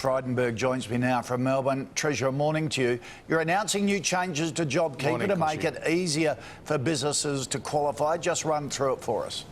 Frydenberg joins me now from Melbourne. Treasurer, morning to you. You're announcing new changes to JobKeeper to make it easier for businesses to qualify. Just run through it for us.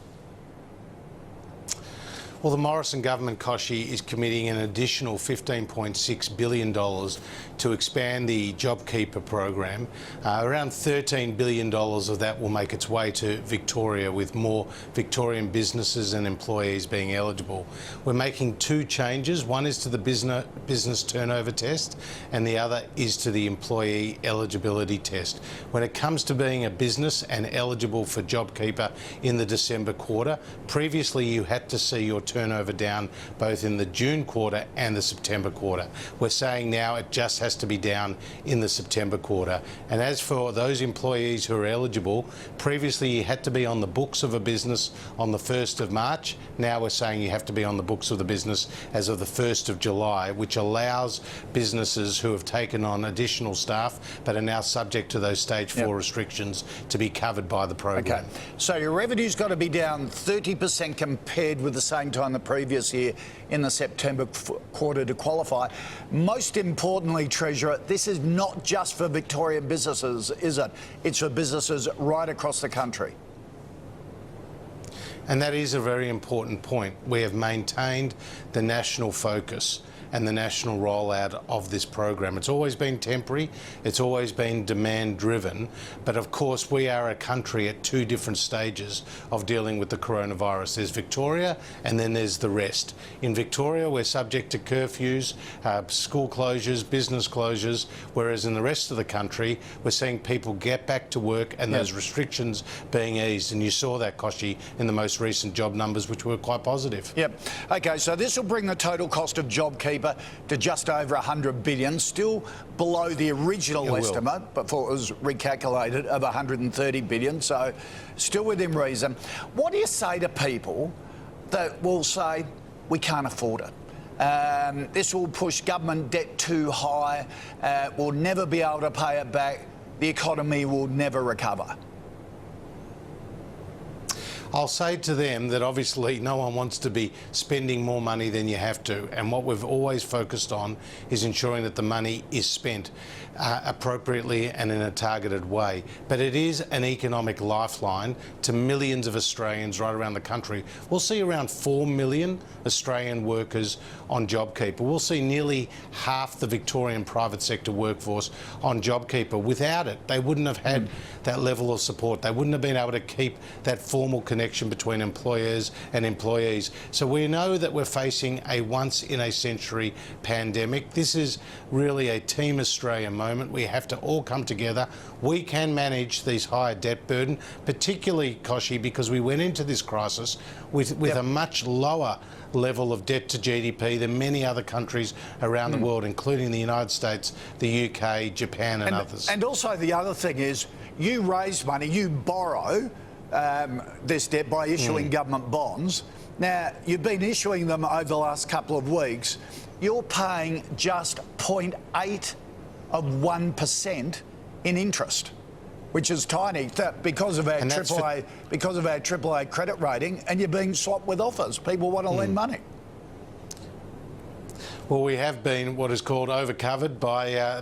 Well, the Morrison government, Koch, is committing an additional $15.6 billion to expand the JobKeeper program. Around $13 billion of that will make its way to Victoria, with more Victorian businesses and employees being eligible. We're making two changes. One is to the business turnover test, and the other is to the employee eligibility test. When it comes to being a business and eligible for JobKeeper in the December quarter, previously you had to see your turnover down both in the June quarter and the September quarter. We're saying now it just has to be down in the September quarter. And as for those employees who are eligible, previously you had to be on the books of a business on the 1st of March. Now we're saying you have to be on the books of the business as of the 1st of July, which allows businesses who have taken on additional staff but are now subject to those stage 4 restrictions to be covered by the program. Okay. So your revenue's got to be down 30% compared with the same time the previous year in the September quarter to qualify. Most importantly, Treasurer, this is not just for Victorian businesses, is it? It's for businesses right across the country. And that is a very important point. We have maintained the national focus and the national rollout of this program. It's always been temporary, it's always been demand driven, but of course we are a country at two different stages of dealing with the coronavirus. There's Victoria and then there's the rest. In Victoria we're subject to curfews, school closures, business closures, whereas in the rest of the country we're seeing people get back to work and those restrictions being eased. And you saw that, Koch, in the most recent job numbers, which were quite positive. Yep. Okay, so this will bring the total cost of JobKeeper to just over $100 billion, still below the original estimate before it was recalculated of $130 billion, so still within reason. What do you say to people that will say, we can't afford it? This will push government debt too high, we'll never be able to pay it back, the economy will never recover. I'll say to them that obviously no one wants to be spending more money than you have to, and what we've always focused on is ensuring that the money is spent appropriately and in a targeted way. But it is an economic lifeline to millions of Australians right around the country. We'll see around 4 million Australian workers on JobKeeper. We'll see nearly half the Victorian private sector workforce on JobKeeper. Without it, they wouldn't have had that level of support. They wouldn't have been able to keep that formal connection between employers and employees. So we know that we're facing a once-in-a-century pandemic. This is really a Team Australia moment. We have to all come together. We can manage these higher debt burden, particularly, Koch, because we went into this crisis with a much lower level of debt to GDP than many other countries around the world, including the United States, the UK, Japan and others. And also the other thing is, you raise money, you borrow this debt by issuing government bonds. Now, you've been issuing them over the last couple of weeks. You're paying just 0.8% in interest, which is tiny because of our AAA credit rating, and you're being swapped with offers. People want to lend money. Well, we have been what is called overcovered by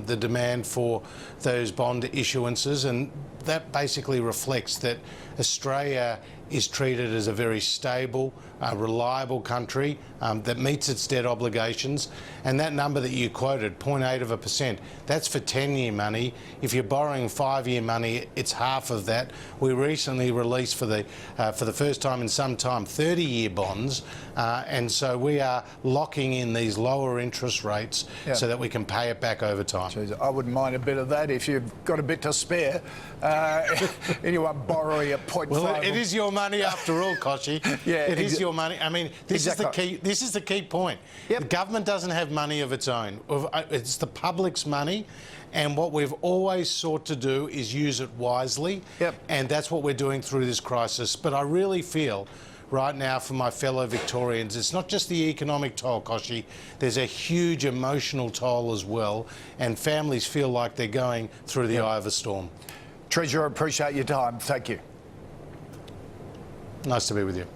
the demand for those bond issuances, and that basically reflects that Australia is treated as a very stable, reliable country that meets its debt obligations. And that number that you quoted, 0.8%, that's for 10-year money. If you're borrowing 5-year money, it's half of that. We recently released for the first time in some time 30-year bonds, and so we are locking in these lower interest rates so that we can pay it back over time. Jeez, I wouldn't mind a bit of that if you've got a bit to spare. Anyone borrowing at 0.5. Well, it is your money after all, Koch. It is your money. I mean, this is the key. This is the key point. The government doesn't have money of its own. It's the public's money, and what we've always sought to do is use it wisely, and that's what we're doing through this crisis. But I really feel right now for my fellow Victorians, it's not just the economic toll, Koch, there's a huge emotional toll as well, and families feel like they're going through the eye of a storm. Treasurer, appreciate your time. Thank you. Nice to be with you.